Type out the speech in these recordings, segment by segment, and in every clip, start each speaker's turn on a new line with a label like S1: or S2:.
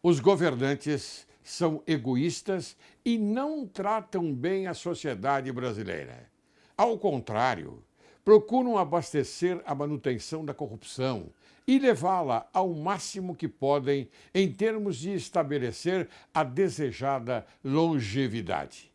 S1: Os governantes são egoístas e não tratam bem a sociedade brasileira. Ao contrário, procuram abastecer a manutenção da corrupção e levá-la ao máximo que podem em termos de estabelecer a desejada longevidade.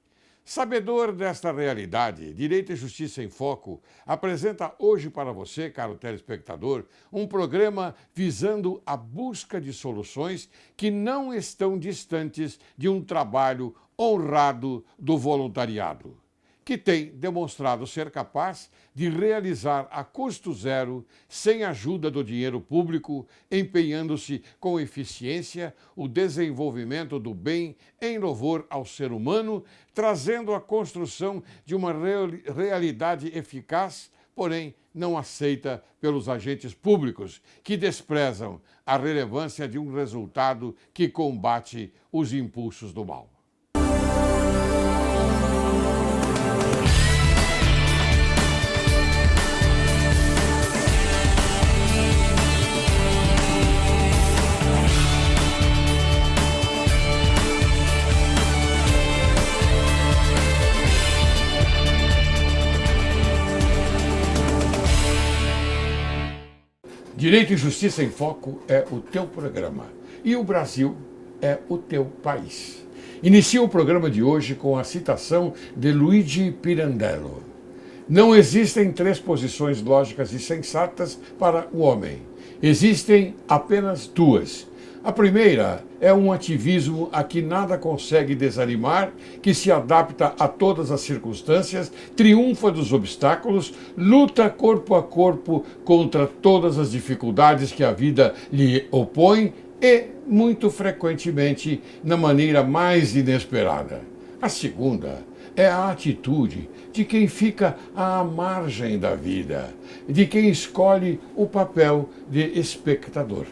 S1: Sabedor desta realidade, Direito e Justiça em Foco apresenta hoje para você, caro telespectador, um programa visando a busca de soluções que não estão distantes de um trabalho honrado do voluntariado, que tem demonstrado ser capaz de realizar a custo zero, sem ajuda do dinheiro público, empenhando-se com eficiência o desenvolvimento do bem em louvor ao ser humano, trazendo a construção de uma realidade eficaz, porém não aceita pelos agentes públicos, que desprezam a relevância de um resultado que combate os impulsos do mal. Direito e Justiça em Foco é o teu programa e o Brasil é o teu país. Inicia o programa de hoje com a citação de Luigi Pirandello. Não existem três posições lógicas e sensatas para o homem. Existem apenas duas. A primeira é um ativismo a que nada consegue desanimar, que se adapta a todas as circunstâncias, triunfa dos obstáculos, luta corpo a corpo contra todas as dificuldades que a vida lhe opõe e, muito frequentemente, na maneira mais inesperada. A segunda é a atitude de quem fica à margem da vida, de quem escolhe o papel de espectador.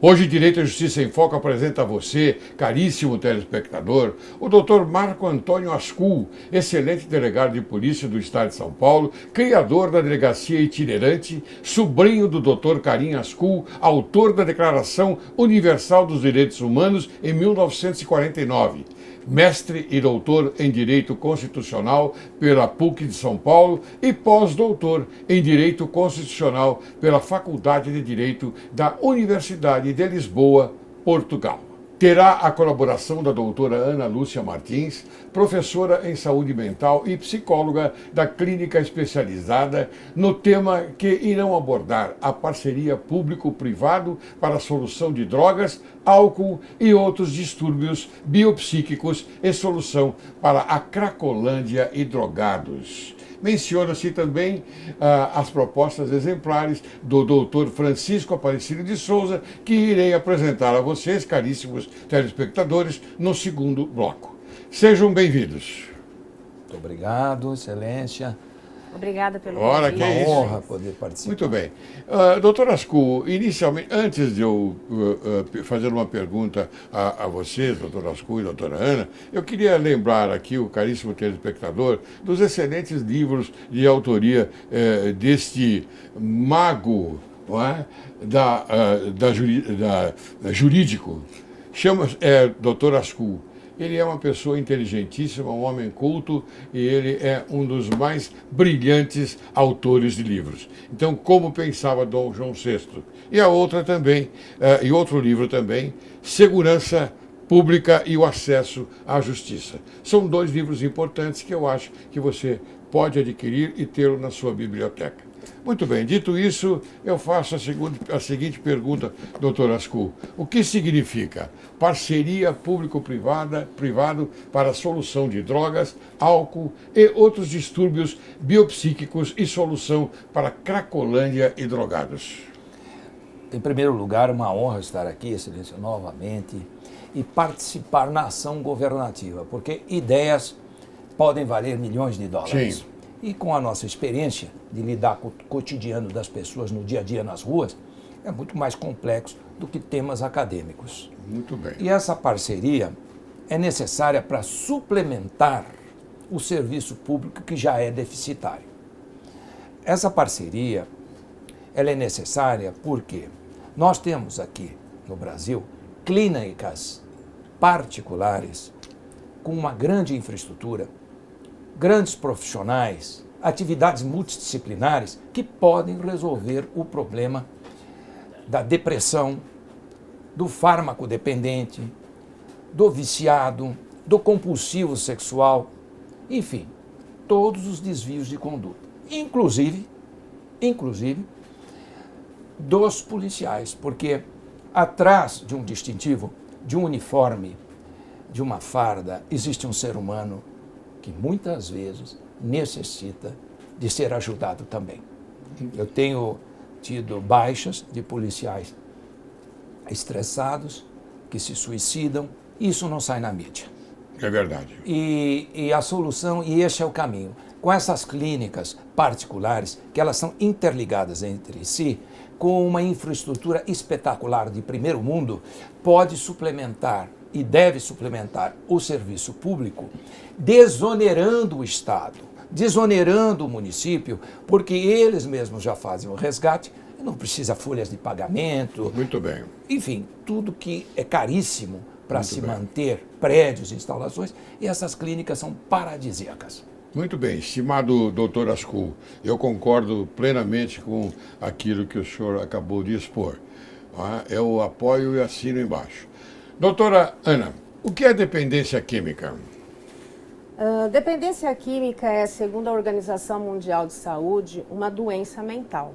S1: Hoje, Direito e Justiça em Foco apresenta a você, caríssimo telespectador, o Dr. Marco Antônio Ascul, excelente delegado de polícia do Estado de São Paulo, criador da Delegacia Itinerante, sobrinho do Dr. Karim Ascul, autor da Declaração Universal dos Direitos Humanos em 1949. Mestre e doutor em Direito Constitucional pela PUC de São Paulo e pós-doutor em Direito Constitucional pela Faculdade de Direito da Universidade de Lisboa, Portugal. Terá a colaboração da doutora Ana Lúcia Martins, professora em saúde mental e psicóloga da clínica especializada no tema que irão abordar a parceria público-privado para a solução de drogas, álcool e outros distúrbios biopsíquicos e solução para a Cracolândia e drogados. Menciona-se também as propostas exemplares do Dr. Francisco Aparecido de Souza, que irei apresentar a vocês, caríssimos telespectadores, no segundo bloco. Sejam bem-vindos.
S2: Muito obrigado, Excelência.
S3: Obrigada pelo
S1: Ora,
S3: convite.
S1: que é
S2: Uma
S1: isso.
S2: honra poder participar.
S1: Muito bem. Doutor Ascul, inicialmente, antes de eu fazer uma pergunta a vocês, doutor Ascul e doutora Ana, eu queria lembrar aqui o caríssimo telespectador dos excelentes livros de autoria deste mago, não é? Jurídico. Doutor Ascul. Ele é uma pessoa inteligentíssima, um homem culto, e ele é um dos mais brilhantes autores de livros. Então, Como Pensava Dom João VI. E a outra também, e outro livro também, Segurança Pública e o Acesso à Justiça. São dois livros importantes que eu acho que você pode adquirir e tê-lo na sua biblioteca. Muito bem, dito isso, eu faço a seguinte pergunta, doutor Ascul. O que significa parceria público-privado para a solução de drogas, álcool e outros distúrbios biopsíquicos e solução para Cracolândia e drogados?
S2: Em primeiro lugar, uma honra estar aqui, Excelência, novamente, e participar na ação governativa, porque ideias podem valer milhões de dólares.
S1: Sim.
S2: E com a nossa experiência de lidar com o cotidiano das pessoas no dia a dia nas ruas, é muito mais complexo do que temas acadêmicos.
S1: Muito bem.
S2: E essa parceria é necessária para suplementar o serviço público que já é deficitário. Essa parceria ela é necessária porque nós temos aqui no Brasil clínicas particulares com uma grande infraestrutura, grandes profissionais, atividades multidisciplinares que podem resolver o problema da depressão, do fármaco dependente, do viciado, do compulsivo sexual, enfim, todos os desvios de conduta, inclusive dos policiais, porque atrás de um distintivo, de um uniforme, de uma farda, existe um ser humano que muitas vezes necessita de ser ajudado também. Eu tenho tido baixas de policiais estressados, que se suicidam, isso não sai na mídia.
S1: É verdade.
S2: E a solução, e este é o caminho, com essas clínicas particulares, que elas são interligadas entre si, com uma infraestrutura espetacular de primeiro mundo, pode suplementar e deve suplementar o serviço público, desonerando o Estado, desonerando o município, porque eles mesmos já fazem o resgate, não precisa folhas de pagamento.
S1: Muito bem.
S2: Enfim, tudo que é caríssimo para se manter prédios, instalações, e essas clínicas são paradisíacas.
S1: Muito bem, estimado doutor Ascul, eu concordo plenamente com aquilo que o senhor acabou de expor. Eu apoio e assino embaixo. Doutora Ana, o que é dependência química?
S3: Dependência química é, segundo a Organização Mundial de Saúde, uma doença mental.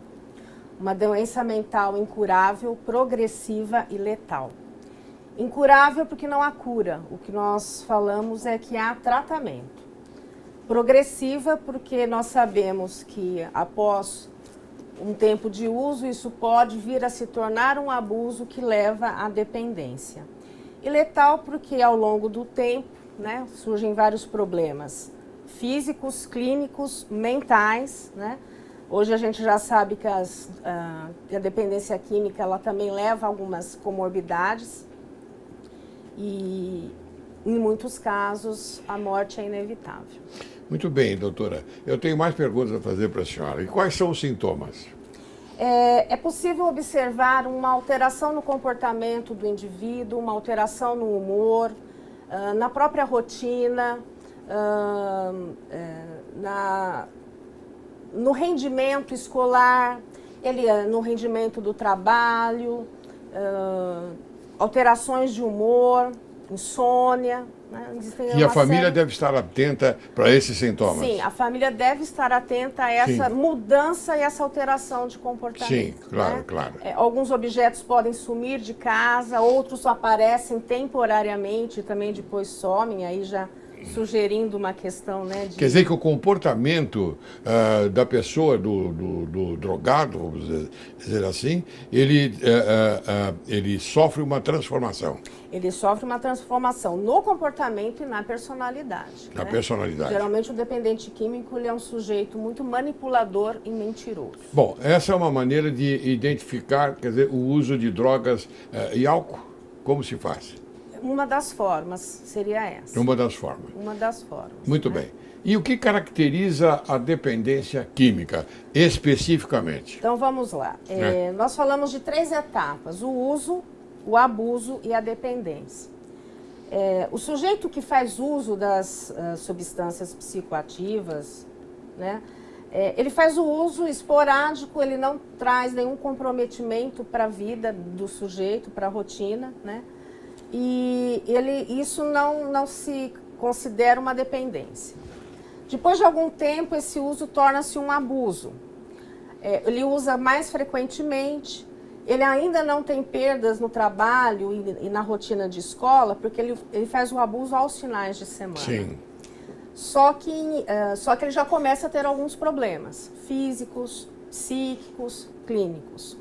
S3: Uma doença mental incurável, progressiva e letal. Incurável porque não há cura. O que nós falamos é que há tratamento. Progressiva porque nós sabemos que após um tempo de uso, isso pode vir a se tornar um abuso que leva à dependência. E letal porque ao longo do tempo, né, surgem vários problemas físicos, clínicos, mentais, né? Hoje a gente já sabe que a dependência química ela também leva a algumas comorbidades e, em muitos casos, a morte é inevitável.
S1: Muito bem, doutora. Eu tenho mais perguntas a fazer para a senhora. E quais são os sintomas?
S3: É possível observar uma alteração no comportamento do indivíduo, uma alteração no humor, na própria rotina, no rendimento escolar, no rendimento do trabalho, alterações de humor, insônia. Né?
S1: E a família deve estar atenta para esses sintomas?
S3: Sim, a família deve estar atenta a essa mudança e essa alteração de comportamento.
S1: Sim, claro,
S3: né?
S1: claro.
S3: Alguns objetos podem sumir de casa, outros aparecem temporariamente e também depois somem, aí já sugerindo uma questão, né, de...
S1: Quer dizer que o comportamento da pessoa, do drogado, vamos dizer assim, ele sofre uma transformação.
S3: Ele sofre uma transformação no comportamento e na personalidade.
S1: Na
S3: né?
S1: personalidade.
S3: Geralmente o dependente químico ele é um sujeito muito manipulador e mentiroso.
S1: Bom, essa é uma maneira de identificar, quer dizer, o uso de drogas e álcool. Como se faz?
S3: Uma das formas seria essa.
S1: Uma das formas.
S3: Uma das formas.
S1: Muito bem. E o que caracteriza a dependência química, especificamente?
S3: Então vamos lá. Nós falamos de 3 etapas: o uso, o abuso e a dependência. O sujeito que faz uso das substâncias psicoativas, né, ele faz o uso esporádico, ele não traz nenhum comprometimento para a vida do sujeito, para a rotina, né? E isso não se considera uma dependência. Depois de algum tempo, esse uso torna-se um abuso. Ele usa mais frequentemente, ele ainda não tem perdas no trabalho e na rotina de escola, porque ele faz o abuso aos finais de semana.
S1: Sim.
S3: Só que ele já começa a ter alguns problemas físicos, psíquicos, clínicos.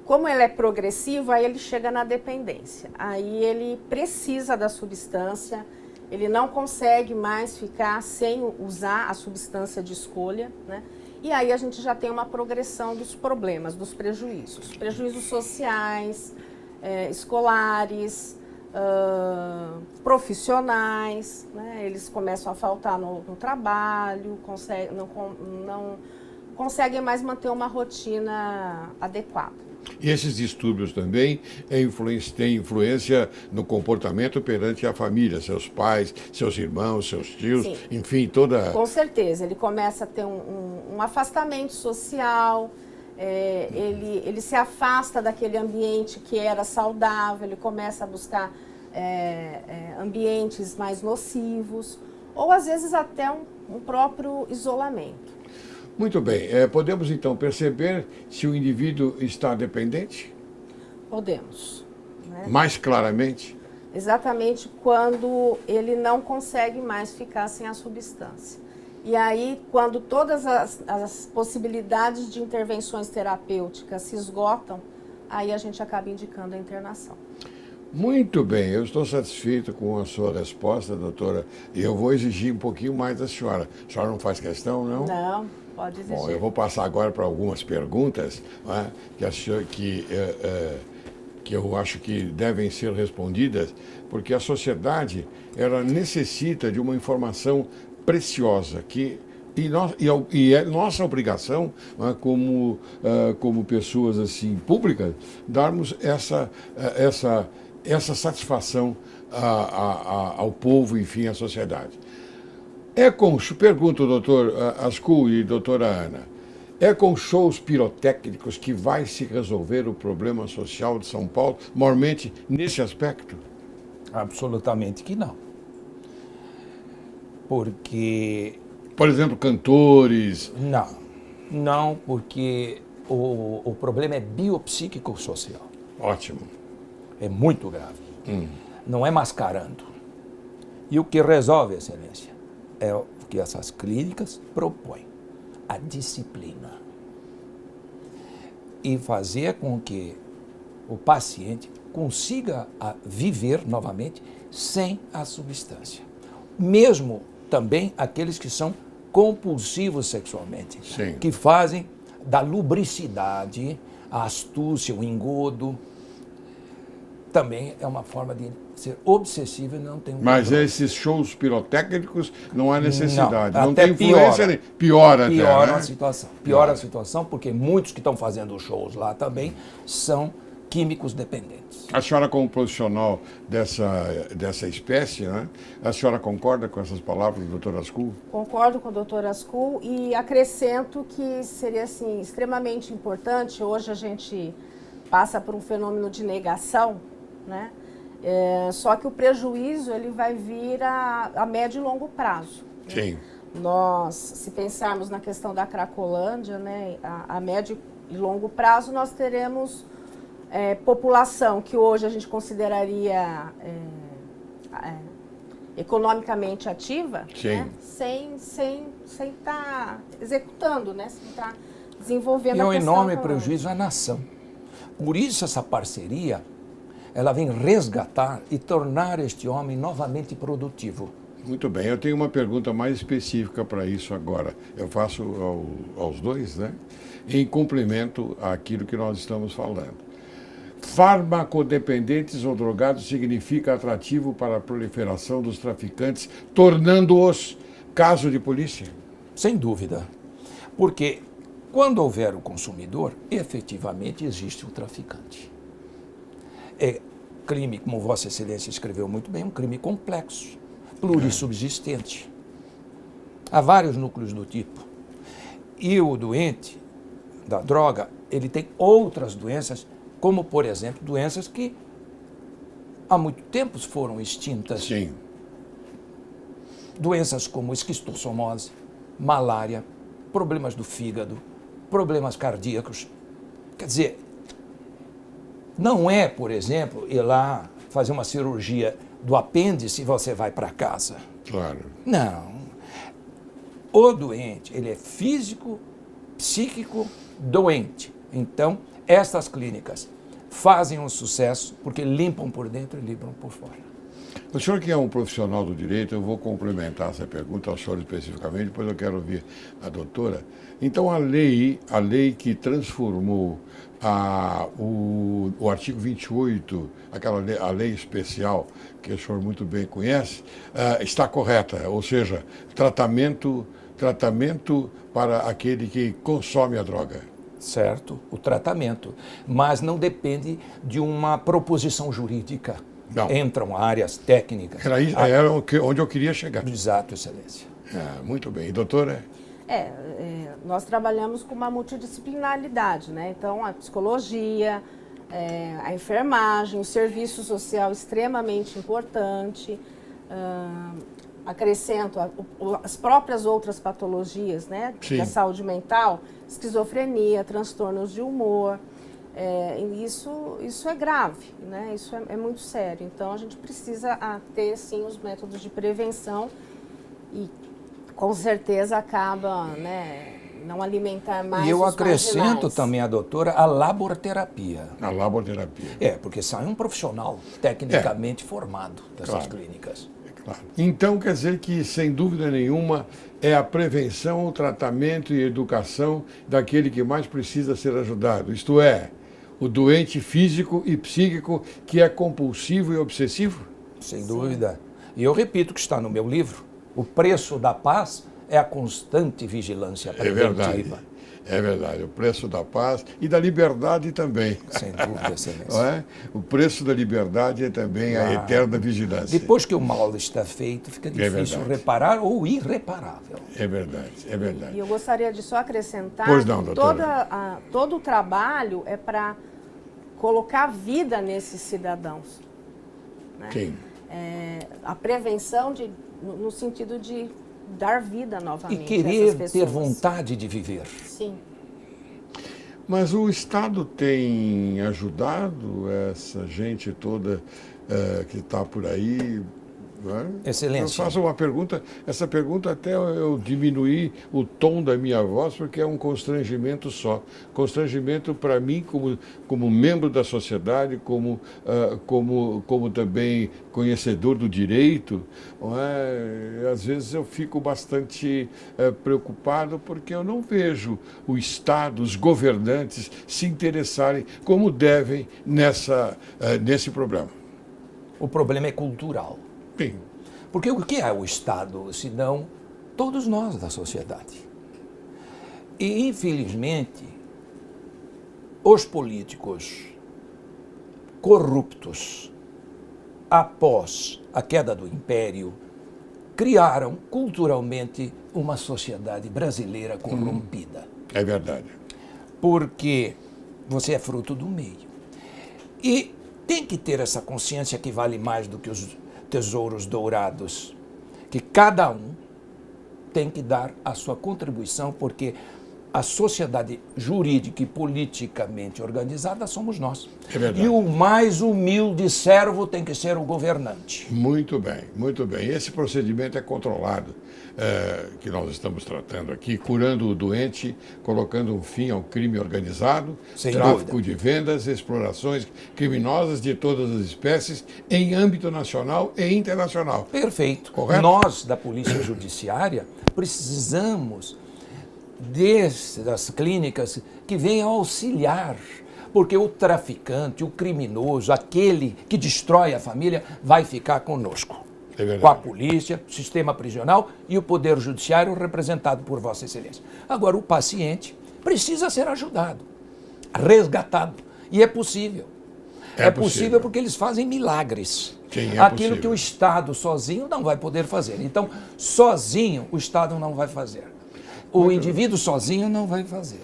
S3: Como ele é progressivo, aí ele chega na dependência. Aí ele precisa da substância, ele não consegue mais ficar sem usar a substância de escolha, né? E aí a gente já tem uma progressão dos problemas, dos prejuízos. Prejuízos sociais, escolares, profissionais, né? Eles começam a faltar no trabalho, não conseguem mais manter uma rotina adequada.
S1: E esses distúrbios também têm influência no comportamento perante a família, seus pais, seus irmãos, seus tios,
S3: Sim.
S1: enfim, toda...
S3: Com certeza, ele começa a ter um afastamento social, ele se afasta daquele ambiente que era saudável, ele começa a buscar ambientes mais nocivos, ou às vezes até um próprio isolamento.
S1: Muito bem. Podemos então perceber se o indivíduo está dependente?
S3: Podemos. Né?
S1: Mais claramente?
S3: Exatamente quando ele não consegue mais ficar sem a substância. E aí, quando todas as possibilidades de intervenções terapêuticas se esgotam, aí a gente acaba indicando a internação.
S1: Muito bem, eu estou satisfeito com a sua resposta, doutora, e eu vou exigir um pouquinho mais da senhora. A senhora não faz questão, não?
S3: Não, pode exigir.
S1: Bom, eu vou passar agora para algumas perguntas, né, que eu acho que devem ser respondidas, porque a sociedade ela necessita de uma informação preciosa e é nossa obrigação, né, como pessoas assim públicas, darmos essa satisfação ao povo, enfim, à sociedade. Pergunto, doutor Ascul e doutora Ana, é com shows pirotécnicos que vai se resolver o problema social de São Paulo, maiormente nesse aspecto?
S2: Absolutamente que não. Porque...
S1: Por exemplo, cantores...
S2: Não, porque o problema é biopsíquico-social.
S1: Ótimo.
S2: É muito grave. Não é mascarando. E o que resolve, excelência, é o que essas clínicas propõem. A disciplina. E fazer com que o paciente consiga viver novamente sem a substância. Mesmo também aqueles que são compulsivos sexualmente.
S1: Sim.
S2: Que fazem da lubricidade, a astúcia, o engodo, também é uma forma de ser obsessivo e não tem um
S1: Mas
S2: controle.
S1: esses shows pirotécnicos não há necessidade. Não
S2: até
S1: tem influência. Piora até,
S2: Piora
S1: né?
S2: a situação. Piora a situação porque muitos que estão fazendo shows lá também são químicos dependentes.
S1: A senhora, como profissional dessa espécie, né? A senhora concorda com essas palavras do Dr. Ascul?
S3: Concordo com o Dr. Ascul e acrescento que seria assim, extremamente importante. Hoje a gente passa por um fenômeno de negação, né? Só que o prejuízo ele vai vir a médio e longo prazo.
S1: Sim.
S3: Nós, se pensarmos na questão da Cracolândia, né, a médio e longo prazo nós teremos população que hoje a gente consideraria economicamente ativa, né, sem estar executando, né, sem estar desenvolvendo
S2: E é
S3: a
S2: um
S3: questão
S2: enorme
S3: econômica.
S2: prejuízo à nação. Por isso essa parceria, ela vem resgatar e tornar este homem novamente produtivo.
S1: Muito bem. Eu tenho uma pergunta mais específica para isso agora. Eu faço aos dois, né? Em complemento àquilo que nós estamos falando. Farmacodependentes ou drogados significa atrativo para a proliferação dos traficantes, tornando-os caso de polícia?
S2: Sem dúvida. Porque quando houver o consumidor, efetivamente existe o traficante. É crime, como Vossa Excelência escreveu muito bem, um crime complexo, plurissubsistente. Há vários núcleos do tipo. E o doente da droga, ele tem outras doenças, como, por exemplo, doenças que há muito tempo foram extintas.
S1: Sim.
S2: Doenças como esquistossomose, malária, problemas do fígado, problemas cardíacos. Quer dizer, não é, por exemplo, ir lá fazer uma cirurgia do apêndice e você vai para casa.
S1: Claro.
S2: Não. O doente, ele é físico, psíquico, doente. Então, estas clínicas fazem um sucesso porque limpam por dentro e limpam por fora.
S1: O senhor que é um profissional do direito, eu vou complementar essa pergunta ao senhor especificamente, depois eu quero ouvir a doutora. Então, a lei que transformou o artigo 28, a lei especial, que o senhor muito bem conhece, está correta, ou seja, tratamento para aquele que consome a droga.
S3: Exatamente.
S1: Tratamento para aquele que consome a droga. Muito bem. Então, a lei que transformou o artigo 28, a lei especial, que o senhor muito bem conhece, está correta, ou seja, tratamento para aquele que consome a droga. Muito bem.
S2: certo? O tratamento. Mas não depende de uma proposição jurídica.
S1: Não.
S2: Entram áreas técnicas.
S1: Era onde eu queria chegar.
S2: Exato, excelência.
S1: Muito bem. E, doutora?
S3: Nós trabalhamos com uma multidisciplinaridade, né? Então, a psicologia, a enfermagem, o serviço social extremamente importante, acrescento as próprias outras patologias, né? Da saúde mental, esquizofrenia, transtornos de humor, isso é grave, né? Isso é muito sério. Então, a gente precisa ter, sim, os métodos de prevenção e, com certeza, acaba, né, não alimentar mais
S2: E eu
S3: os
S2: acrescento
S3: marginais.
S2: também a doutora a laborterapia.
S1: A laborterapia.
S2: Porque sai um profissional tecnicamente formado dessas clínicas.
S1: Claro. Então, quer dizer que, sem dúvida nenhuma, é a prevenção, o tratamento e a educação daquele que mais precisa ser ajudado. Isto é, o doente físico e psíquico que é compulsivo e obsessivo?
S2: Sem dúvida. E eu repito que está no meu livro. O preço da paz é a constante vigilância preventiva.
S1: É verdade. O preço da paz e da liberdade também.
S2: Sem dúvida, excelência.
S1: Não é? O preço da liberdade é também a eterna vigilância.
S2: Depois que o mal está feito, fica difícil reparar ou irreparável.
S1: É verdade, é verdade.
S3: E eu gostaria de só acrescentar
S1: Pois não,
S3: que
S1: doutora.
S3: todo o trabalho é para colocar vida nesses cidadãos. Né?
S1: Sim.
S3: A prevenção no sentido de dar vida novamente
S2: E
S3: a
S2: querer
S3: essas pessoas.
S2: ter vontade de viver.
S3: Sim.
S1: Mas o Estado tem ajudado essa gente toda que está por aí? Não é?
S2: Excelência.
S1: Eu faço uma pergunta, essa pergunta até eu diminuir o tom da minha voz, porque é um constrangimento só. Constrangimento para mim como membro da sociedade, como também conhecedor do direito. Não é? Às vezes eu fico bastante preocupado porque eu não vejo o Estado, os governantes se interessarem como devem nesse problema.
S2: O problema é cultural.
S1: Sim.
S2: Porque o que é o Estado, senão todos nós da sociedade? E, infelizmente, os políticos corruptos, após a queda do Império, criaram culturalmente uma sociedade brasileira corrompida.
S1: É verdade.
S2: Porque você é fruto do meio. E tem que ter essa consciência que vale mais do que os tesouros dourados, que cada um tem que dar a sua contribuição, porque a sociedade jurídica e politicamente organizada somos nós.
S1: É verdade.
S2: E o mais humilde servo tem que ser o governante.
S1: Muito bem, muito bem. Esse procedimento é controlado, que nós estamos tratando aqui, curando o doente, colocando um fim ao crime organizado,
S2: Sem
S1: tráfico
S2: dúvida.
S1: de vendas, explorações criminosas de todas as espécies, em âmbito nacional e internacional.
S2: Perfeito.
S1: Correto?
S2: Nós, da Polícia Judiciária, precisamos das clínicas que venham auxiliar, porque o traficante, o criminoso, aquele que destrói a família, vai ficar conosco.
S1: É verdade.
S2: Com a polícia, sistema prisional e o Poder Judiciário representado por Vossa Excelência. Agora, o paciente precisa ser ajudado, resgatado. E é possível. É possível porque eles fazem milagres.
S1: Sim, é
S2: Aquilo
S1: possível.
S2: que o Estado sozinho não vai poder fazer. Então, sozinho, o Estado não vai fazer. O indivíduo sozinho não vai fazer.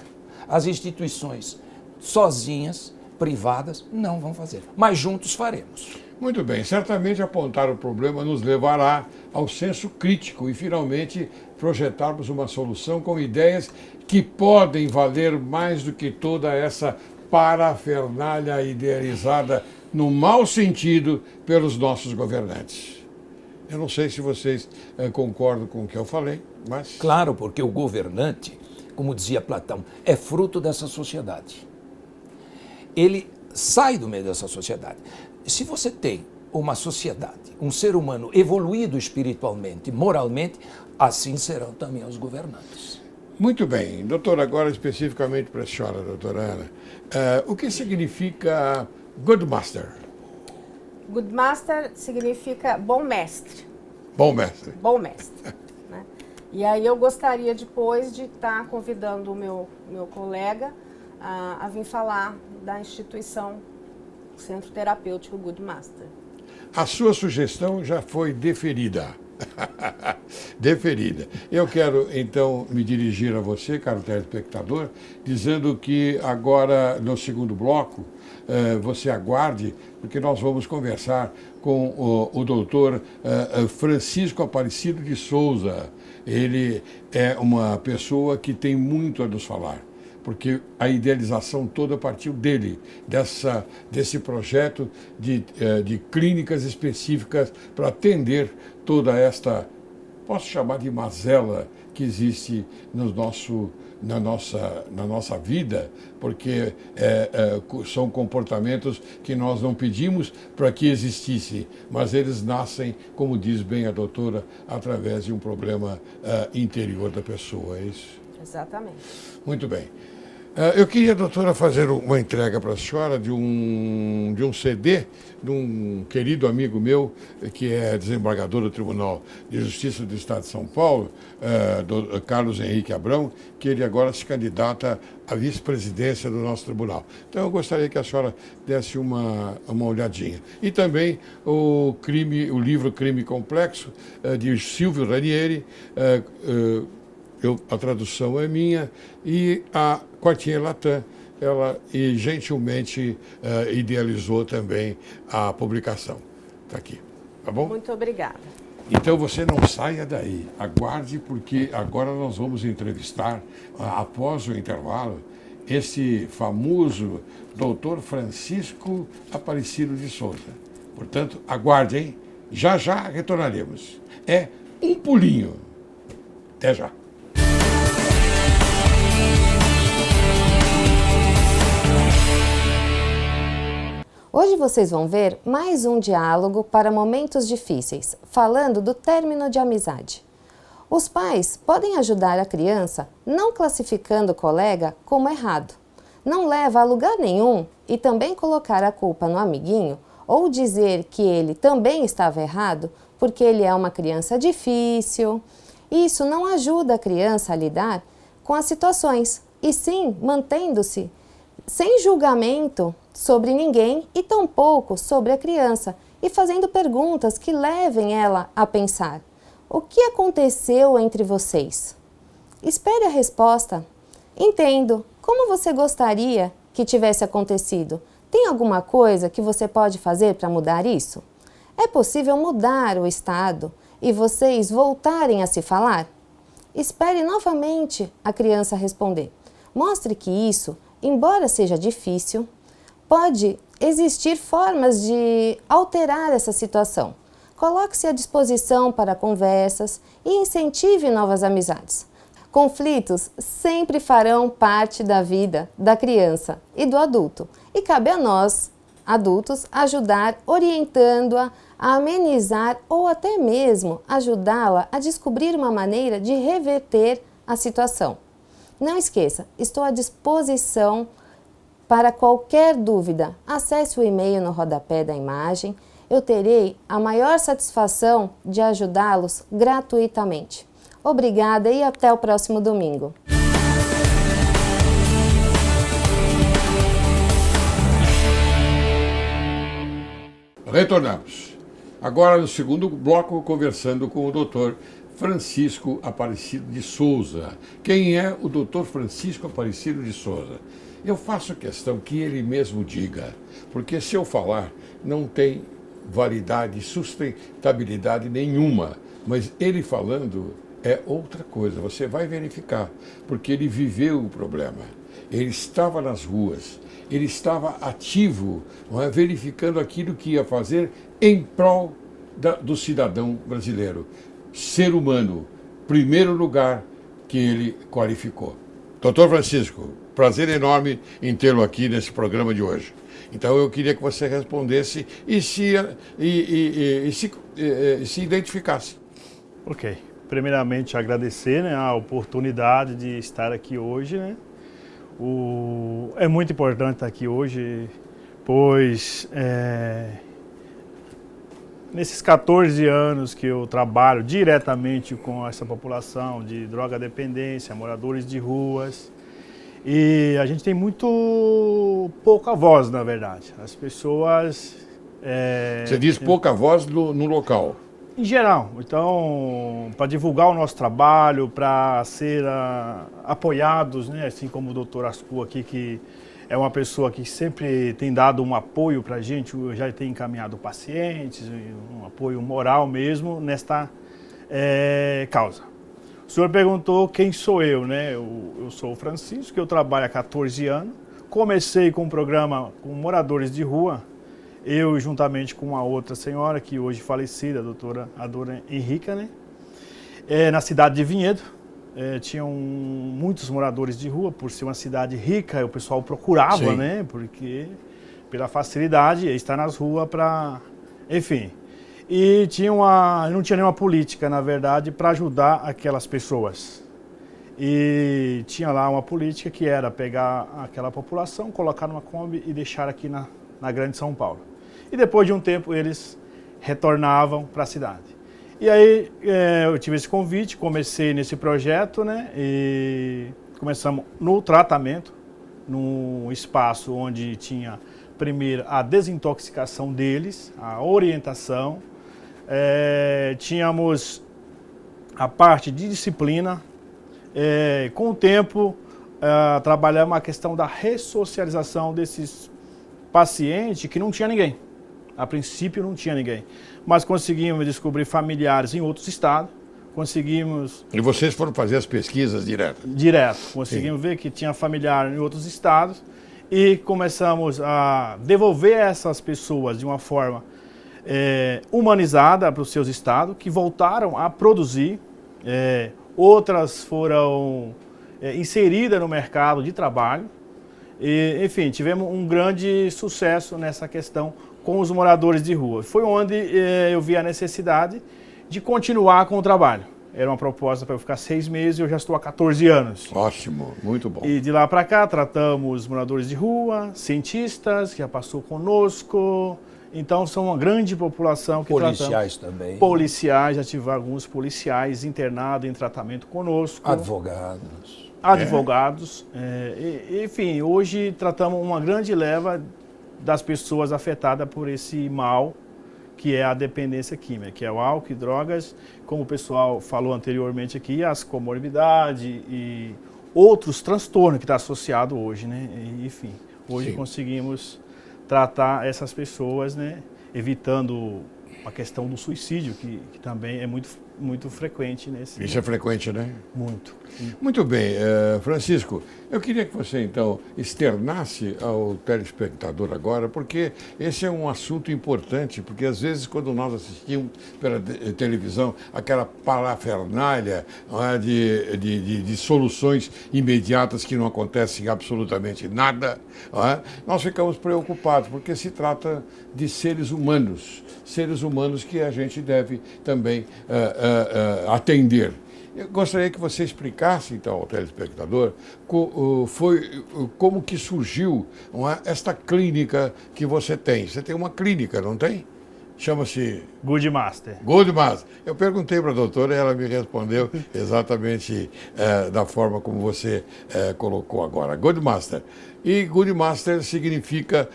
S2: As instituições sozinhas, privadas, não vão fazer. Mas juntos faremos.
S1: Muito bem, certamente apontar o problema nos levará ao senso crítico e, finalmente, projetarmos uma solução com ideias que podem valer mais do que toda essa parafernália idealizada no mau sentido pelos nossos governantes. Eu não sei se vocês concordam com o que eu falei, mas...
S2: Claro, porque o governante, como dizia Platão, é fruto dessa sociedade. Ele sai do meio dessa sociedade. Se você tem uma sociedade, um ser humano evoluído espiritualmente, moralmente, assim serão também os governantes.
S1: Muito bem. Doutor, agora especificamente para a senhora, doutora Ana, o que significa Good Master?
S3: Good Master significa bom mestre.
S1: Bom mestre.
S3: Bom mestre. Né? E aí eu gostaria depois de estar convidando o meu colega a vir falar da instituição Centro Terapêutico Good Master.
S1: A sua sugestão já foi deferida. Deferida. Eu quero, então, me dirigir a você, caro telespectador, dizendo que agora, no segundo bloco, você aguarde, porque nós vamos conversar com o doutor Francisco Aparecido de Souza. Ele é uma pessoa que tem muito a nos falar, porque a idealização toda partiu dele, desse projeto de clínicas específicas para atender toda esta, posso chamar de mazela, que existe na nossa vida, porque são comportamentos que nós não pedimos para que existissem, mas eles nascem, como diz bem a doutora, através de um problema interior da pessoa, é isso?
S3: Exatamente.
S1: Muito bem. Eu queria, doutora, fazer uma entrega para a senhora de um CD de um querido amigo meu, que é desembargador do Tribunal de Justiça do Estado de São Paulo, do Carlos Henrique Abrão, que ele agora se candidata à vice-presidência do nosso tribunal. Então eu gostaria que a senhora desse uma olhadinha. E também o livro Crime Complexo, de Silvio Ranieri, a tradução é minha, e a Quartinha Latam, ela gentilmente idealizou também a publicação. Está aqui, tá bom?
S3: Muito obrigada.
S1: Então você não saia daí, aguarde, porque agora nós vamos entrevistar, após o intervalo, esse famoso doutor Francisco Aparecido de Souza. Portanto, aguarde, hein? Já já retornaremos. É um pulinho. Até já.
S4: Hoje vocês vão ver mais um diálogo para momentos difíceis, falando do término de amizade. Os pais podem ajudar a criança não classificando o colega como errado. Não leva a lugar nenhum e também colocar a culpa no amiguinho ou dizer que ele também estava errado porque ele é uma criança difícil. Isso não ajuda a criança a lidar com as situações e sim mantendo-se sem julgamento sobre ninguém e tampouco sobre a criança e fazendo perguntas que levem ela a pensar: o que aconteceu entre vocês? Espere a resposta. Entendo. Como você gostaria que tivesse acontecido? Tem alguma coisa que você pode fazer para mudar isso? É possível mudar o estado e vocês voltarem a se falar? Espere novamente a criança responder. Mostre que isso, embora seja difícil, pode existir formas de alterar essa situação. Coloque-se à disposição para conversas e incentive novas amizades. Conflitos sempre farão parte da vida da criança e do adulto, e cabe a nós, adultos, ajudar orientando-a a amenizar ou até mesmo ajudá-la a descobrir uma maneira de reverter a situação. Não esqueça, estou à disposição para qualquer dúvida. Acesse o e-mail no rodapé da imagem. Eu terei a maior satisfação de ajudá-los gratuitamente. Obrigada e até o próximo domingo.
S1: Retornamos. Agora, no segundo bloco, conversando com o doutor Francisco Aparecido de Souza. Quem é o doutor Francisco Aparecido de Souza? Eu faço questão que ele mesmo diga, porque se eu falar, não tem validade, sustentabilidade nenhuma, mas ele falando é outra coisa, você vai verificar, porque ele viveu o problema, ele estava nas ruas, ele estava ativo, não é, verificando aquilo que ia fazer em prol do cidadão brasileiro, ser humano, primeiro lugar que ele qualificou. Doutor Francisco, prazer enorme em tê-lo aqui nesse programa de hoje. Então eu queria que você respondesse e se identificasse.
S5: Ok. Primeiramente agradecer, né, a oportunidade de estar aqui hoje, né? É muito importante estar aqui hoje, pois nesses 14 anos que eu trabalho diretamente com essa população de droga dependência, moradores de ruas, E a gente tem muito pouca voz, na verdade. As pessoas...
S1: Você diz pouca voz no local.
S5: Em geral. Então, para divulgar o nosso trabalho, para ser apoiados, né? Assim como o doutor Ascu aqui, que é uma pessoa que sempre tem dado um apoio para a gente, já tem encaminhado pacientes, um apoio moral mesmo nesta causa. O senhor perguntou quem sou eu, né? Eu sou o Francisco, eu trabalho há 14 anos. Comecei com um programa com moradores de rua, eu juntamente com uma outra senhora, que hoje falecida, a doutora Henrica, né? Na cidade de Vinhedo. Tinham muitos moradores de rua, por ser uma cidade rica, o pessoal procurava,
S1: Sim.
S5: né? Porque pela facilidade, estar nas ruas para... Enfim. E não tinha nenhuma política, na verdade, para ajudar aquelas pessoas. E tinha lá uma política que era pegar aquela população, colocar numa Kombi e deixar aqui na Grande São Paulo. E depois de um tempo eles retornavam para a cidade. E aí eu tive esse convite, comecei nesse projeto, né? E começamos no tratamento, num espaço onde tinha primeiro a desintoxicação deles, a orientação, tínhamos a parte de disciplina, com o tempo trabalhamos a questão da ressocialização desses pacientes que não tinha ninguém. A princípio não tinha ninguém, mas conseguimos descobrir familiares em outros estados, conseguimos...
S1: E vocês foram fazer as pesquisas direto?
S5: Direto, conseguimos ver que tinha familiar em outros estados e começamos a devolver essas pessoas de uma forma humanizada para os seus estados, que voltaram a produzir, outras foram inseridas no mercado de trabalho e, enfim, tivemos um grande sucesso nessa questão com os moradores de rua. Foi onde eu vi a necessidade de continuar com o trabalho. Era uma proposta para eu ficar 6 meses e eu já estou há 14 anos.
S1: Ótimo, muito bom.
S5: E de lá para cá tratamos moradores de rua, cientistas, que já passou conosco. Então são uma grande população que
S2: Policiais
S5: tratamos.
S2: também.
S5: Policiais, já tive alguns policiais internados em tratamento conosco.
S2: Advogados.
S5: Advogados. Enfim, hoje tratamos uma grande leva das pessoas afetadas por esse mal que é a dependência química, que é o álcool e drogas, como o pessoal falou anteriormente aqui, as comorbidades e outros transtornos que está associado hoje, né? E, enfim, hoje
S1: Sim.
S5: conseguimos tratar essas pessoas, né? Evitando a questão do suicídio, que também é muito frequente nesse...
S1: Isso é frequente, né?
S5: Muito.
S1: Muito bem, Francisco, eu queria que você então externasse ao telespectador agora, porque esse é um assunto importante, porque às vezes quando nós assistimos pela televisão aquela parafernália de soluções imediatas que não acontecem absolutamente nada, nós ficamos preocupados, porque se trata de seres humanos que a gente deve também atender. Eu gostaria que você explicasse, então, ao telespectador como que surgiu esta clínica que você tem. Você tem uma clínica, não tem? Chama-se...
S5: Good Master.
S1: Good Master. Eu perguntei para a doutora e ela me respondeu exatamente da forma como você colocou agora. Good Master. E Good Master significa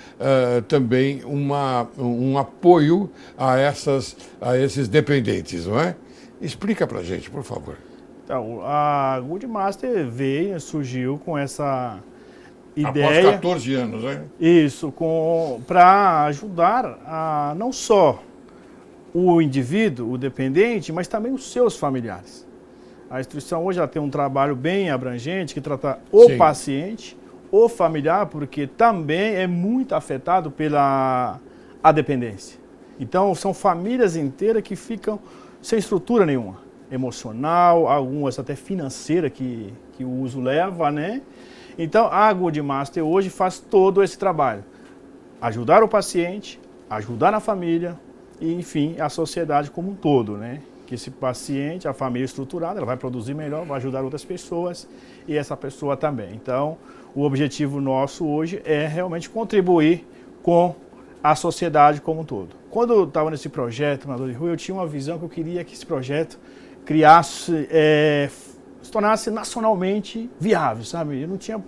S1: também um apoio a esses dependentes, não é? Explica para a gente, por favor.
S5: Então, a Good Master surgiu com essa ideia...
S1: Após 14 anos, né?
S5: Isso, para ajudar não só o indivíduo, o dependente, mas também os seus familiares. A instituição hoje ela tem um trabalho bem abrangente que trata o
S1: Sim.
S5: paciente, o familiar, porque também é muito afetado pela dependência. Então, são famílias inteiras que ficam sem estrutura nenhuma, emocional, algumas até financeira que o uso leva, né? Então, a Good Master hoje faz todo esse trabalho. Ajudar o paciente, ajudar a família e, enfim, a sociedade como um todo, né? Que esse paciente, a família estruturada, ela vai produzir melhor, vai ajudar outras pessoas e essa pessoa também. Então, o objetivo nosso hoje é realmente contribuir com a sociedade como um todo. Quando eu estava nesse projeto, Morador de Rua, eu tinha uma visão que eu queria que esse projeto criasse, se tornasse nacionalmente viável, sabe? Eu não tinha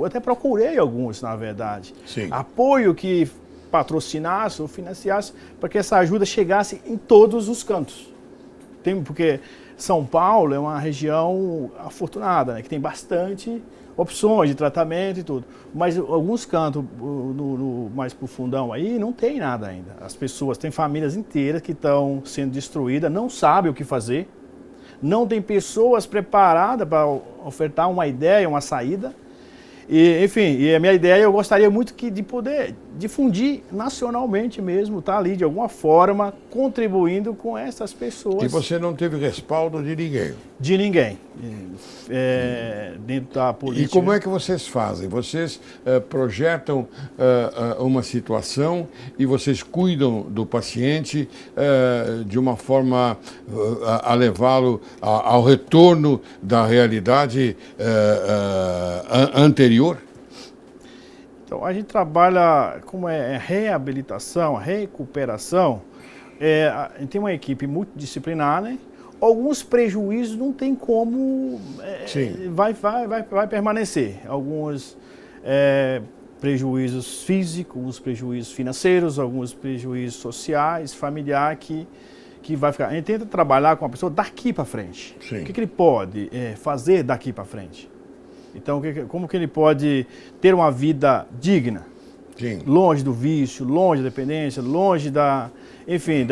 S5: até procurei alguns, na verdade.
S1: Sim.
S5: Apoio que patrocinasse ou financiasse para que essa ajuda chegasse em todos os cantos. Porque São Paulo é uma região afortunada, né, que tem bastante opções de tratamento e tudo. Mas alguns cantos mais pro fundão aí não tem nada ainda. As pessoas, tem famílias inteiras que estão sendo destruídas, não sabem o que fazer, não tem pessoas preparadas para ofertar uma ideia, uma saída. E, enfim, e a minha ideia, eu gostaria muito de poder difundir nacionalmente mesmo, tá ali de alguma forma contribuindo com essas pessoas.
S1: E você não teve respaldo de ninguém?
S5: De ninguém, dentro da política.
S1: E como é que vocês fazem? Vocês projetam uma situação e vocês cuidam do paciente de uma forma a levá-lo ao retorno da realidade anterior?
S5: Então, a gente trabalha como reabilitação, recuperação. A gente tem uma equipe multidisciplinar, né? Alguns prejuízos não tem como, vai permanecer. Alguns prejuízos físicos, alguns prejuízos financeiros, alguns prejuízos sociais, familiar, que vai ficar. A gente tenta trabalhar com a pessoa daqui para frente.
S1: Sim.
S5: O que ele pode fazer daqui para frente? Então, como que ele pode ter uma vida digna?
S1: Sim.
S5: Longe do vício, longe da dependência, longe da... Enfim,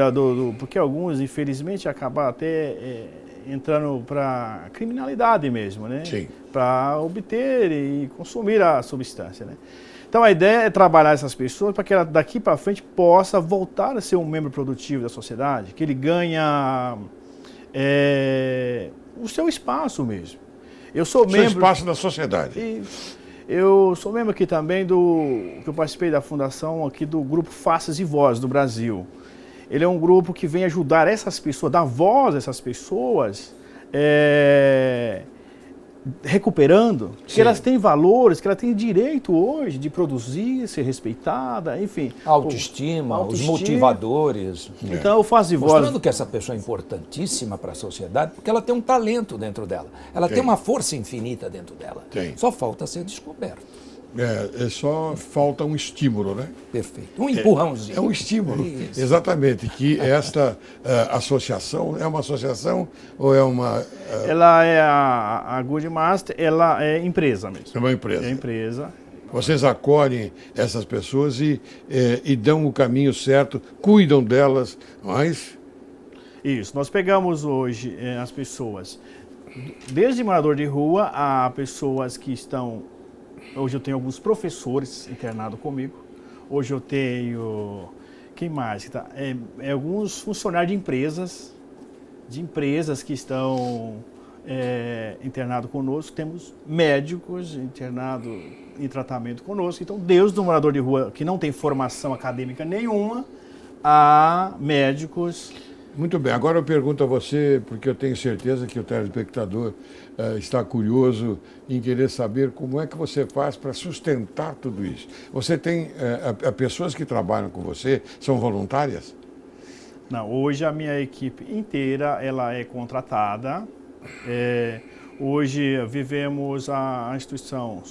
S5: porque alguns, infelizmente, acabam até entrando para criminalidade mesmo, né?
S1: Sim.
S5: Para obter e consumir a substância, né? Então, a ideia é trabalhar essas pessoas para que ela daqui para frente possa voltar a ser um membro produtivo da sociedade, que ele ganha o seu espaço mesmo. Eu sou membro...
S1: Seu espaço da sociedade.
S5: Eu sou membro aqui também que eu participei da fundação aqui do grupo Faces e Vozes do Brasil. Ele é um grupo que vem ajudar essas pessoas, dar voz a essas pessoas, recuperando, que elas têm valores, que elas têm direito hoje de produzir, ser respeitada, enfim.
S2: Autoestima, os motivadores.
S5: Então eu faço de voz.
S2: Mostrando que essa pessoa é importantíssima para a sociedade, porque ela tem um talento dentro dela. Ela tem uma força infinita dentro dela.
S1: Tem.
S2: Só falta ser descoberto.
S1: Só falta um estímulo, né?
S2: Perfeito. Um empurrãozinho.
S1: É um estímulo.
S2: Isso.
S1: Exatamente. Que esta associação é uma associação ou é uma...
S5: Ela é a Good Master, ela é empresa mesmo.
S1: É uma empresa.
S5: É empresa.
S1: Vocês acolhem essas pessoas e dão o caminho certo, cuidam delas, mas...
S5: Isso. Nós pegamos hoje as pessoas, desde morador de rua a pessoas que estão... Hoje eu tenho alguns professores internados comigo. Hoje eu tenho... Quem mais? Alguns funcionários de empresas que estão internados conosco. Temos médicos internados em tratamento conosco. Então, desde o morador de rua que não tem formação acadêmica nenhuma, a médicos...
S1: Muito bem, agora eu pergunto a você, porque eu tenho certeza que o telespectador está curioso em querer saber como é que você faz para sustentar tudo isso. Você tem pessoas que trabalham com você, são voluntárias?
S5: Não, hoje a minha equipe inteira ela é contratada. Hoje vivemos, a instituição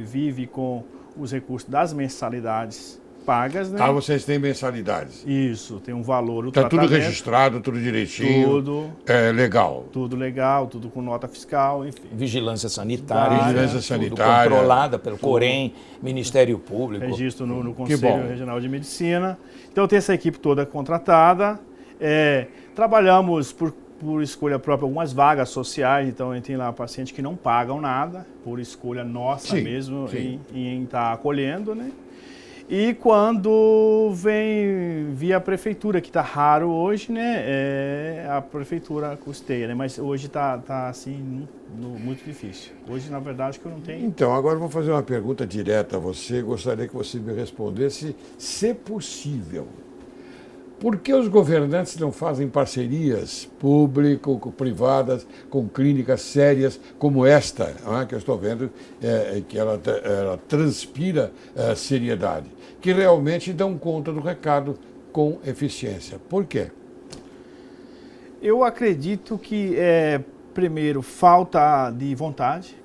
S5: vive com os recursos das mensalidades pagas, né?
S1: Vocês têm mensalidades?
S5: Isso, tem um valor.
S1: Está tudo registrado, tudo direitinho?
S5: Tudo.
S1: É legal?
S5: Tudo legal, tudo com nota fiscal, enfim.
S2: Vigilância sanitária.
S1: Vigilância sanitária.
S2: Tudo controlada pelo Corém, Ministério Público.
S5: Registro no Conselho Regional de Medicina. Então, eu tenho essa equipe toda contratada. Trabalhamos por escolha própria algumas vagas sociais, então a gente tem lá pacientes que não pagam nada, por escolha nossa mesmo, em estar acolhendo, né? E quando vem via prefeitura, que está raro hoje, né? A prefeitura custeia, né? Mas hoje está assim, muito difícil. Hoje, na verdade, acho que eu não tenho...
S1: Então, agora eu vou fazer uma pergunta direta a você. Gostaria que você me respondesse, se possível. Por que os governantes não fazem parcerias público-privadas com clínicas sérias como esta, que eu estou vendo, que ela transpira seriedade, que realmente dão conta do recado com eficiência? Por quê?
S5: Eu acredito que, primeiro, falta de vontade.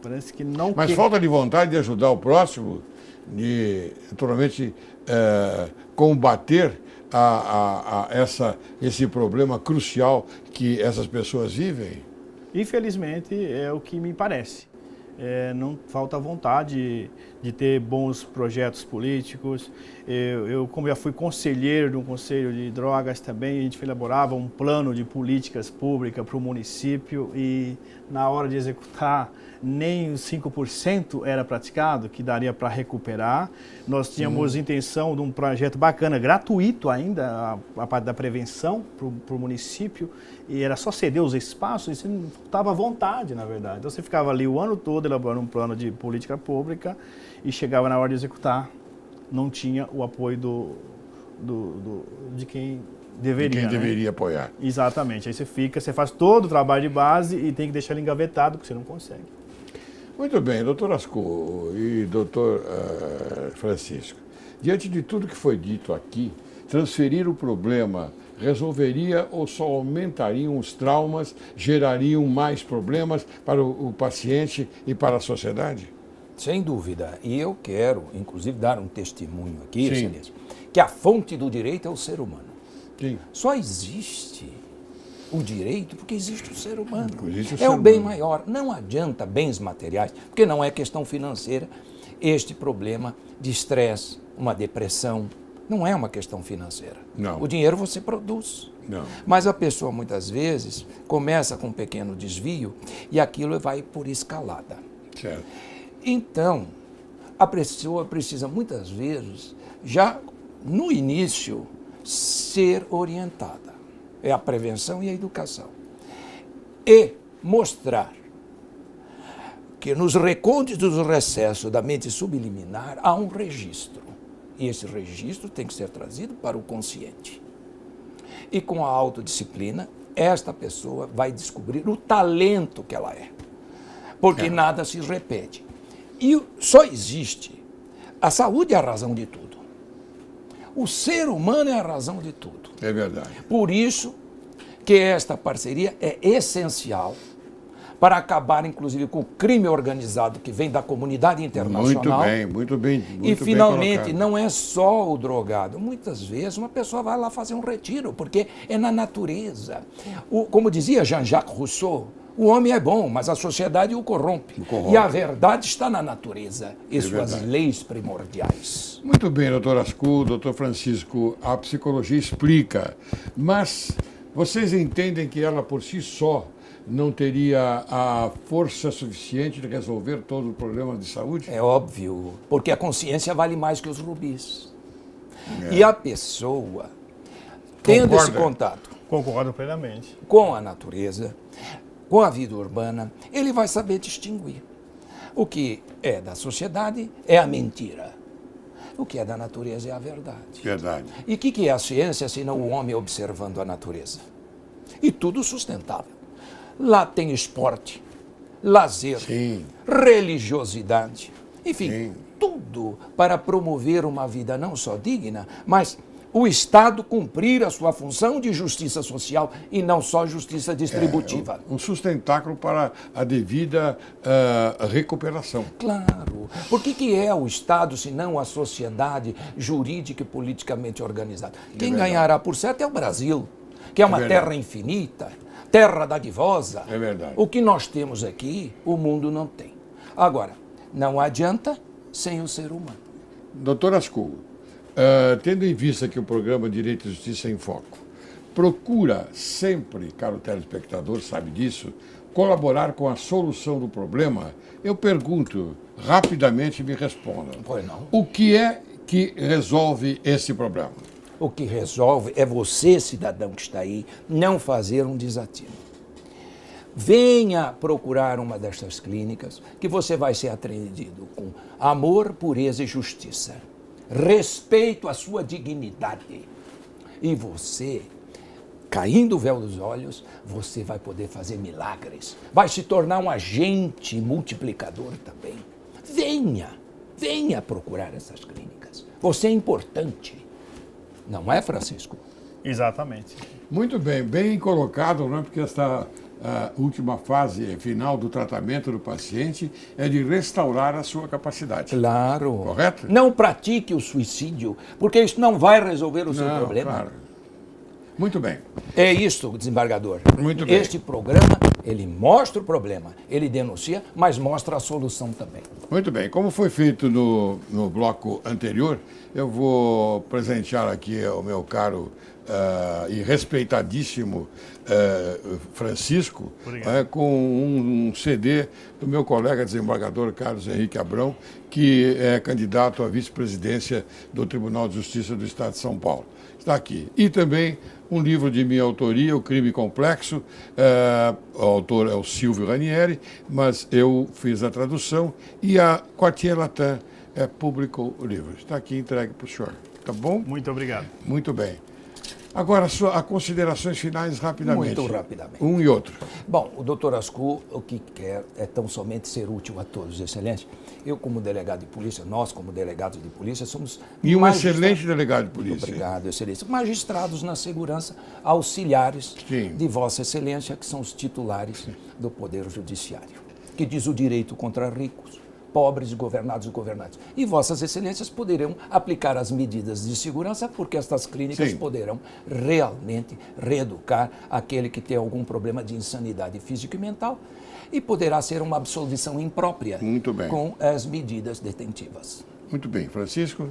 S5: Parece que não...
S1: Mas falta de vontade de ajudar o próximo, de, naturalmente, combater esse problema crucial que essas pessoas vivem?
S5: Infelizmente, é o que me parece. Não falta vontade de ter bons projetos políticos. Eu, como já fui conselheiro de um conselho de drogas também, a gente elaborava um plano de políticas públicas para o município e na hora de executar nem os 5% era praticado, que daria para recuperar. Nós tínhamos intenção de um projeto bacana, gratuito ainda, a parte da prevenção para o município, e era só ceder os espaços, e não faltava vontade, na verdade. Então você ficava ali o ano todo elaborando um plano de política pública e chegava na hora de executar, não tinha o apoio de quem deveria.
S1: De quem
S5: né?
S1: deveria apoiar.
S5: Exatamente. Aí você faz todo o trabalho de base e tem que deixar ele engavetado, porque você não consegue.
S1: Muito bem, doutor Ascô e doutor Francisco. Diante de tudo que foi dito aqui, transferir o problema resolveria ou só aumentariam os traumas, gerariam mais problemas para o paciente e para a sociedade?
S2: Sem dúvida. E eu quero, inclusive, dar um testemunho aqui,
S1: Sim.
S2: Excelência, que a fonte do direito é o ser humano.
S1: Sim.
S2: Só existe o direito porque existe o ser humano.
S1: Existe o
S2: É
S1: ser
S2: o bem
S1: humano.
S2: maior. Não adianta bens materiais, porque não é questão financeira este problema de estresse, uma depressão. Não é uma questão financeira.
S1: Não.
S2: O dinheiro você produz.
S1: Não.
S2: Mas a pessoa, muitas vezes, começa com um pequeno desvio e aquilo vai por escalada.
S1: Certo.
S2: Então, a pessoa precisa, muitas vezes, já no início, ser orientada. É a prevenção e a educação. E mostrar que nos recônditos do recesso da mente subliminar há um registro. E esse registro tem que ser trazido para o consciente. E com a autodisciplina, esta pessoa vai descobrir o talento que ela é. Porque nada se repete. E só existe. A saúde é a razão de tudo. O ser humano é a razão de tudo.
S1: É verdade.
S2: Por isso que esta parceria é essencial para acabar, inclusive, com o crime organizado que vem da comunidade internacional.
S1: Muito bem.
S2: E, finalmente, não é só o drogado. Muitas vezes, uma pessoa vai lá fazer um retiro, porque é na natureza. Como dizia Jean-Jacques Rousseau, o homem é bom, mas a sociedade o corrompe. E a verdade está na natureza e suas leis primordiais.
S1: Muito bem, doutor Ascô, doutor Francisco, a psicologia explica, mas vocês entendem que ela por si só não teria a força suficiente de resolver todo o problema de saúde?
S2: É óbvio, porque a consciência vale mais que os rubis. E a pessoa, tendo esse contato
S5: Concordo plenamente.
S2: com a natureza, com a vida urbana, ele vai saber distinguir. O que é da sociedade é a mentira. O que é da natureza é a verdade.
S1: Verdade.
S2: E o que é a ciência, senão o homem observando a natureza? E tudo sustentável. Lá tem esporte, lazer,
S1: Sim.
S2: religiosidade, enfim,
S1: Sim.
S2: tudo para promover uma vida não só digna, mas o Estado cumprir a sua função de justiça social e não só justiça distributiva.
S1: Um sustentáculo para a devida recuperação.
S2: Claro. Por que é o Estado, se não a sociedade jurídica e politicamente organizada? Quem ganhará por certo é o Brasil, que é uma terra infinita, terra dadivosa.
S1: É verdade.
S2: O que nós temos aqui, o mundo não tem. Agora, não adianta sem o ser humano.
S1: Doutor Ascô, tendo em vista que o programa Direito e Justiça em Foco procura sempre, caro telespectador, sabe disso, colaborar com a solução do problema, eu pergunto, rapidamente me respondam.
S2: Pois não.
S1: O que é que resolve esse problema?
S2: O que resolve é você, cidadão que está aí, não fazer um desatino. Venha procurar uma destas clínicas que você vai ser atendido com amor, pureza e justiça. Respeito à sua dignidade. E você, caindo o véu dos olhos, você vai poder fazer milagres. Vai se tornar um agente multiplicador também. Venha procurar essas clínicas. Você é importante. Não é, Francisco?
S5: Exatamente.
S1: Muito bem, bem colocado, não é? Porque esta a última fase final do tratamento do paciente é de restaurar a sua capacidade.
S2: Claro.
S1: Correto?
S2: Não pratique o suicídio, porque isso não vai resolver o seu
S1: Não,
S2: problema.
S1: claro. Muito bem.
S2: É isso, desembargador.
S1: Muito bem.
S2: Este programa, ele mostra o problema, ele denuncia, mas mostra a solução também.
S1: Muito bem. Como foi feito no bloco anterior, eu vou presentear aqui ao meu caro e respeitadíssimo Francisco com um CD do meu colega desembargador Carlos Henrique Abrão, que é candidato à vice-presidência do Tribunal de Justiça do Estado de São Paulo. Está aqui. E também um livro de minha autoria, O Crime Complexo. O autor é o Silvio Ranieri, mas eu fiz a tradução e a Quartier Latin publicou o livro. Está aqui entregue para o senhor. Tá bom?
S5: Muito obrigado.
S1: Muito bem. Agora, as considerações finais rapidamente.
S2: Muito rapidamente.
S1: Um e outro.
S2: Bom, o doutor Ascu, o que quer é tão somente ser útil a todos, excelente. Eu, como delegado de polícia, nós, como delegados de polícia, somos...
S1: E um excelente delegado de polícia.
S2: Muito obrigado, excelência. Magistrados na segurança, auxiliares
S1: Sim.
S2: de Vossa Excelência, que são os titulares do Poder Judiciário, que diz o direito contra ricos, pobres, governados e governantes. E Vossas Excelências poderão aplicar as medidas de segurança, porque estas clínicas
S1: Sim.
S2: poderão realmente reeducar aquele que tem algum problema de insanidade física e mental, e poderá ser uma absolvição imprópria
S1: Muito bem.
S2: com as medidas detentivas.
S1: Muito bem. Francisco?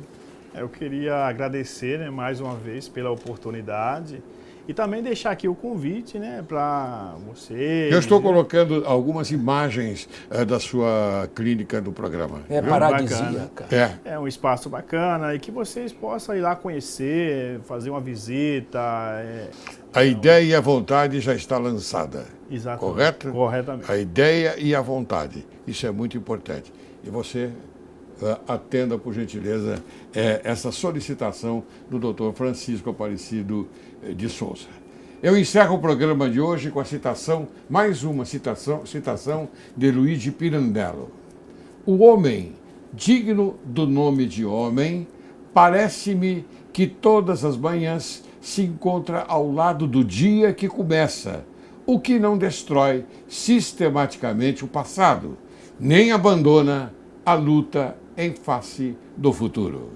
S5: Eu queria agradecer, né, mais uma vez pela oportunidade e também deixar aqui o convite, né, para você.
S1: Eu estou colocando algumas imagens da sua clínica do programa.
S2: É
S1: viu?
S2: paradisíaca.
S5: É um espaço bacana e que vocês possam ir lá conhecer, fazer uma visita.
S1: A ideia e a vontade já está lançada.
S5: Exatamente.
S1: Correto?
S5: Corretamente.
S1: A ideia e a vontade. Isso é muito importante. E você atenda, por gentileza, essa solicitação do Dr. Francisco Aparecido de Souza. Eu encerro o programa de hoje com a citação, mais uma citação de Luigi Pirandello. O homem, digno do nome de homem, parece-me que todas as manhãs se encontra ao lado do dia que começa, o que não destrói sistematicamente o passado, nem abandona a luta em face do futuro.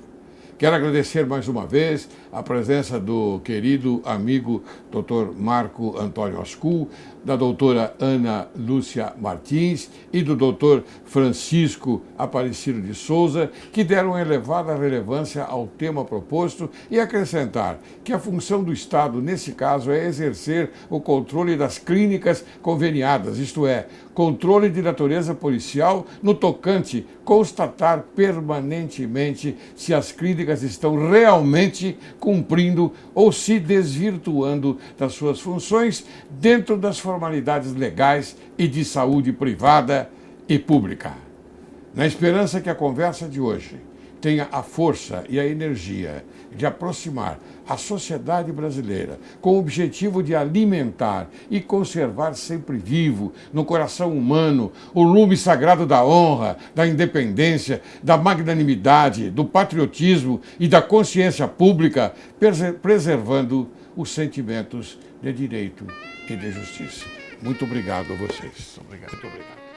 S1: Quero agradecer mais uma vez a presença do querido amigo Dr. Marco Antônio Ascu, da doutora Ana Lúcia Martins e do Dr. Francisco Aparecido de Souza, que deram elevada relevância ao tema proposto, e acrescentar que a função do Estado, nesse caso, é exercer o controle das clínicas conveniadas, isto é, controle de natureza policial no tocante constatar permanentemente se as clínicas estão realmente cumprindo ou se desvirtuando das suas funções dentro das formalidades legais e de saúde privada e pública. Na esperança que a conversa de hoje tenha a força e a energia de aproximar a sociedade brasileira com o objetivo de alimentar e conservar sempre vivo no coração humano o lume sagrado da honra, da independência, da magnanimidade, do patriotismo e da consciência pública, preservando os sentimentos de direito e de justiça. Muito obrigado a vocês.
S5: Obrigado.
S1: Muito obrigado.